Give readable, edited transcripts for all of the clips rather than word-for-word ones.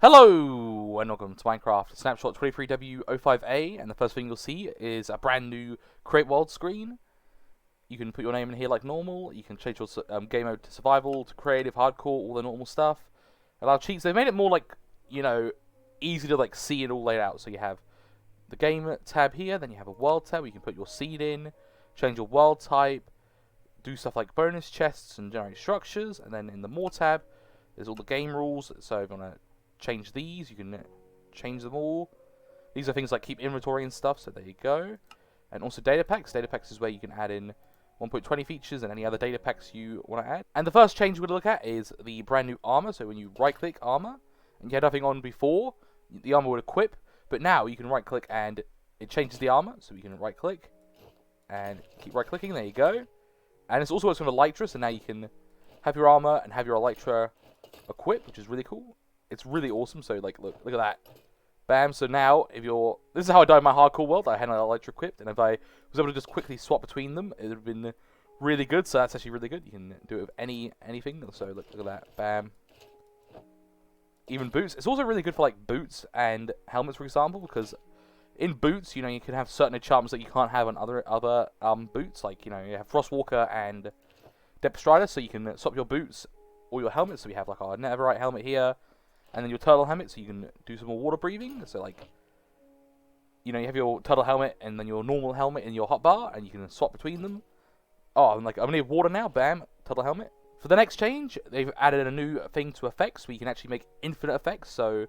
Hello and welcome to Minecraft Snapshot 23W05A, and the first thing you'll see is a brand new Create World screen. You can put your name in here like normal. You can change your game mode to survival, to creative, hardcore, all the normal stuff. Allow cheats. They've made it more like, easy to see it all laid out. So you have the game tab here, then you have a world tab where you can put your seed in, change your world type, do stuff like bonus chests and generate structures, and then in the more tab, there's all the game rules. So if you want to change these, you can change them all. These are things like keep inventory and stuff, so there you go. And also data packs. Data packs is where you can add in 1.20 features and any other data packs you want to add. And the first change we're going to look at is the brand new armor. So when you right click armor and you had nothing on before, the armor would equip, but now you can right click and it changes the armor. So you can right click and keep right clicking, there you go. And it's also works with Elytra, so now you can have your armor and have your Elytra equip, which is really cool. It's really awesome. So look at that, bam. So now if you're, this is how I died in my hardcore world. I had an Elytra equipped, and if I was able to just quickly swap between them, it would have been really good. So that's actually really good. You can do it with anything. So look at that, bam. Even boots. It's also really good for boots and helmets, for example, because in boots, you can have certain enchantments that you can't have on other boots. You have Frostwalker and Depth Strider, so you can swap your boots or your helmets. So we have our Netherite helmet here, and then your turtle helmet, so you can do some more water breathing. So you have your turtle helmet and then your normal helmet in your hotbar, and you can swap between them. Oh, I'm gonna need water now, bam, turtle helmet. For the next change, they've added a new thing to effects, where you can actually make infinite effects. So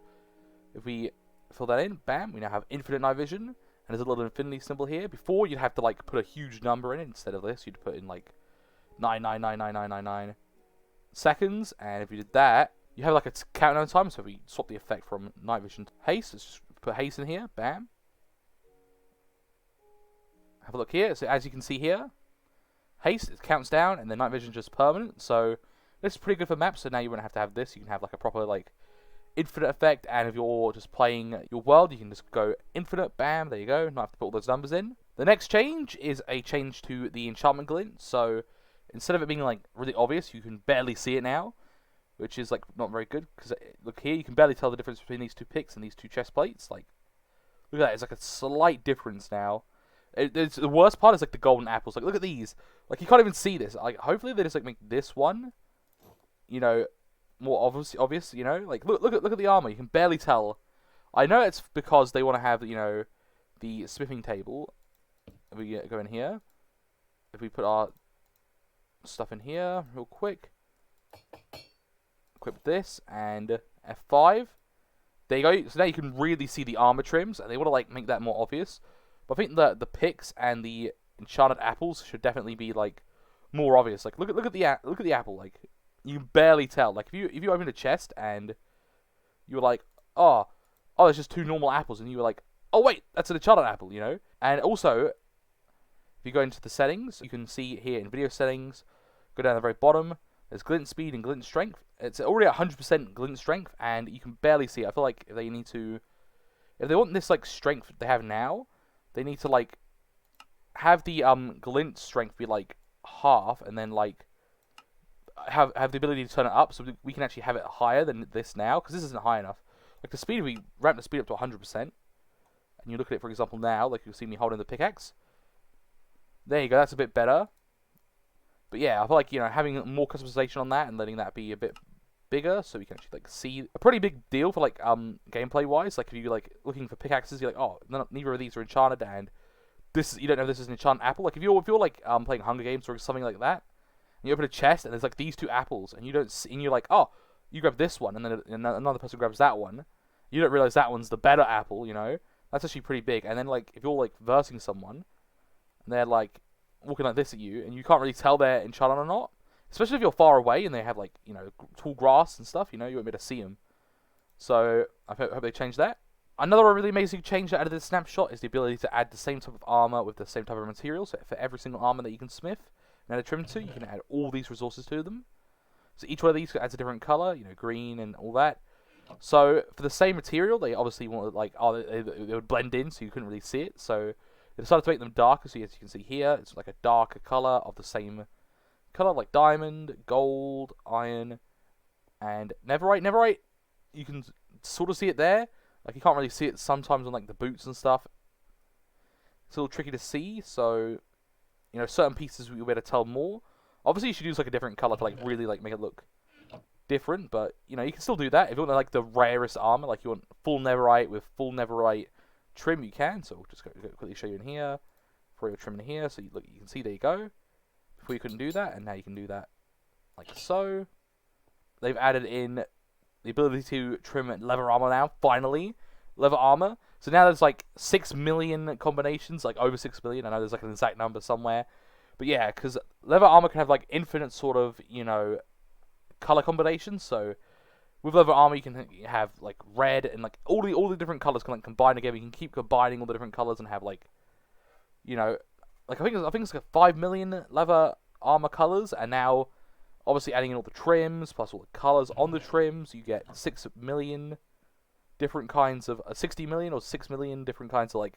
if we fill that in, bam, we now have infinite night vision, and there's a little infinity symbol here. Before, you'd have to put a huge number in it. Instead of this, you'd put in 9999999 seconds, and if you did that, you have a countdown time. So if we swap the effect from night vision to haste, let's just put haste in here, bam. Have a look here. So as you can see here, haste, it counts down, and then night vision is just permanent. So this is pretty good for maps. So now you won't have to have this. You can have a proper infinite effect, and if you're just playing your world, you can just go infinite, bam, there you go. Not have to put all those numbers in. The next change is a change to the enchantment glint. So instead of it being really obvious, you can barely see it now, which is not very good, because look here, you can barely tell the difference between these two picks and these two chest plates. Look at that, it's a slight difference now. The worst part is the golden apples. Look at these. You can't even see this. Hopefully they just make this one, more obvious. Look at the armor. You can barely tell. I know it's because they want to have the smithing table. If we go in here, if we put our stuff in here real quick, equip this and F5. There you go. So now you can really see the armor trims, and they want to make that more obvious. But I think the picks and the enchanted apples should definitely be more obvious. Look at the apple. You can barely tell. If you open a chest and you're oh, it's just two normal apples, and you were oh wait, that's an enchanted apple, And also, if you go into the settings, you can see here in video settings, go down the very bottom, there's glint speed and glint strength. It's already 100% glint strength, and you can barely see it. I feel like if they want this strength they have now, they need to have the glint strength be half, and then have the ability to turn it up, so we can actually have it higher than this now, because this isn't high enough. The speed, we ramp the speed up to 100%, and you look at it, for example, now, you'll see me holding the pickaxe. There you go, that's a bit better. But yeah, I feel having more customization on that and letting that be a bit bigger, so we can actually see a pretty big deal for gameplay wise. If you looking for pickaxes, you're oh, neither of these are enchanted, and this, you don't know if this is an enchanted apple. If you're playing Hunger Games or something like that, and you open a chest and there's these two apples, and you don't see, and you're oh, you grab this one, and then another person grabs that one. You don't realize that one's the better apple, That's actually pretty big. And then if you're versing someone, and they're walking like this at you, and you can't really tell they're enchanted or not, especially if you're far away and they have tall grass and stuff, you won't be able to see them. So I hope they change that. Another really amazing change that added to the snapshot is the ability to add the same type of armor with the same type of material. So for every single armor that you can smith and add a trim to, you can add all these resources to them. So each one of these adds a different color, green and all that. So for the same material, they obviously wanted they would blend in, so you couldn't really see it. So they decided to make them darker. So as you can see here, it's a darker color of the same color, like diamond, gold, iron, and netherite. Netherite, you can sort of see it there. Like, you can't really see it sometimes on, like, the boots and stuff. It's a little tricky to see, so, you know, certain pieces you'll be able to tell more. Obviously, you should use, like, a different color to, like, really, like, make it look different, but, you know, you can still do that. If you want, like, the rarest armor, like, you want full netherite with full netherite trim, you can. So, we'll just go quickly show you in here. For your trim in here, so you can see, there you go. Before you couldn't do that, and now you can do that like so. They've added in the ability to trim leather armor now, finally. Leather armor. So now there's like 6 million combinations, like over 6 million. I know there's like an exact number somewhere. But yeah, because leather armor can have like infinite sort of, you know, color combinations. So with leather armor, you can have like red and like all the different colors can like combine together. You can keep combining all the different colors and have like, you know, like I think it's like 5 million leather armor colors, and now obviously adding in all the trims plus all the colors on the trims, you get 6 million different kinds of 60 million or 6 million different kinds of like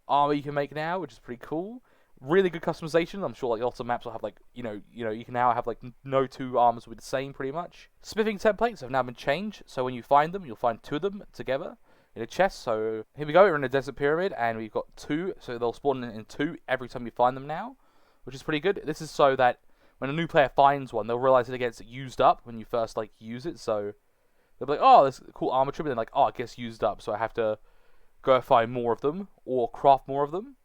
armor you can make now, which is pretty cool. Really good customization. I'm sure like lots of maps will have like you know you can now have like no two armors will be the same pretty much. Smithing templates have now been changed, so when you find them, you'll find 2 of them together in a chest. So here we go, we're in a desert pyramid and we've got 2, so they'll spawn in 2 every time you find them now, which is pretty good. This is so that when a new player finds one, they'll realize that it gets used up when you first like use it. So they'll be like, oh, this cool armor trim, and then like, oh, it gets used up, so I have to go find more of them or craft more of them.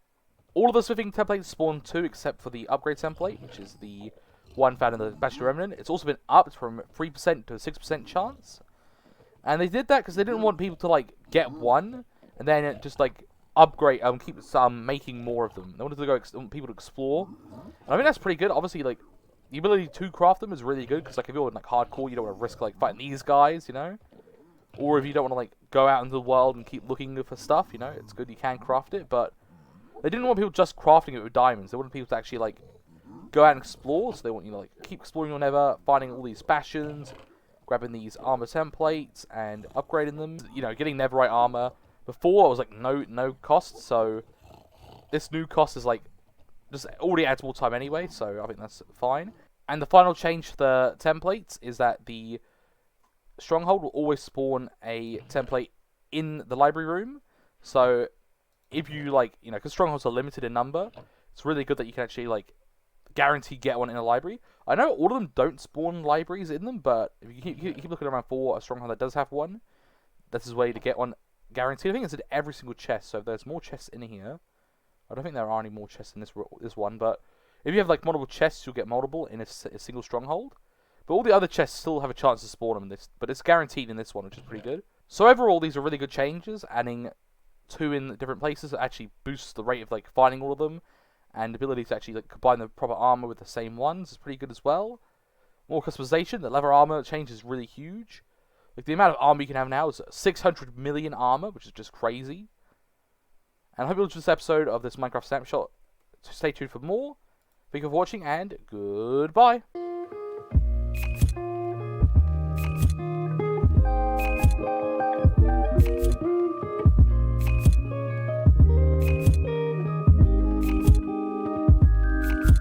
All of the smithing templates spawn 2 except for the upgrade template, which is the one found in the Bachelor Remnant. It's also been upped from 3% to a 6% chance. And they did that because they didn't want people to, like, get one, and then just, like, upgrade, keep making more of them. They wanted to want people to explore. And I think that's pretty good. Obviously, like, the ability to craft them is really good, because, like, if you're, like, hardcore, you don't want to risk, like, fighting these guys, you know? Or if you don't want to, like, go out into the world and keep looking for stuff, you know? It's good you can craft it, but they didn't want people just crafting it with diamonds. They wanted people to actually, like, go out and explore, so they want you to, like, keep exploring your nether, finding all these bastions, grabbing these armor templates and upgrading them. You know, getting netherite armor. Before, it was like no cost, so this new cost is like just already adds more time anyway, so I think that's fine. And the final change to the templates is that the stronghold will always spawn a template in the library room. So if you like, you know, because strongholds are limited in number, it's really good that you can actually like guarantee get one in a library. I know all of them don't spawn libraries in them, but if you keep looking around for a stronghold that does have one, that's his way to get one guaranteed. I think it's in every single chest, so if there's more chests in here, I don't think there are any more chests in this one, but if you have like multiple chests, you'll get multiple in a single stronghold. But all the other chests still have a chance to spawn them in this, but it's guaranteed in this one, which is pretty good. So overall, these are really good changes. Adding 2 in different places actually boosts the rate of like finding all of them. And the ability to actually like combine the proper armor with the same ones is pretty good as well. More customization. The leather armor change is really huge. Like the amount of armor you can have now is 600 million armor, which is just crazy. And I hope you enjoyed this episode of this Minecraft Snapshot. So stay tuned for more. Thank you for watching, and goodbye.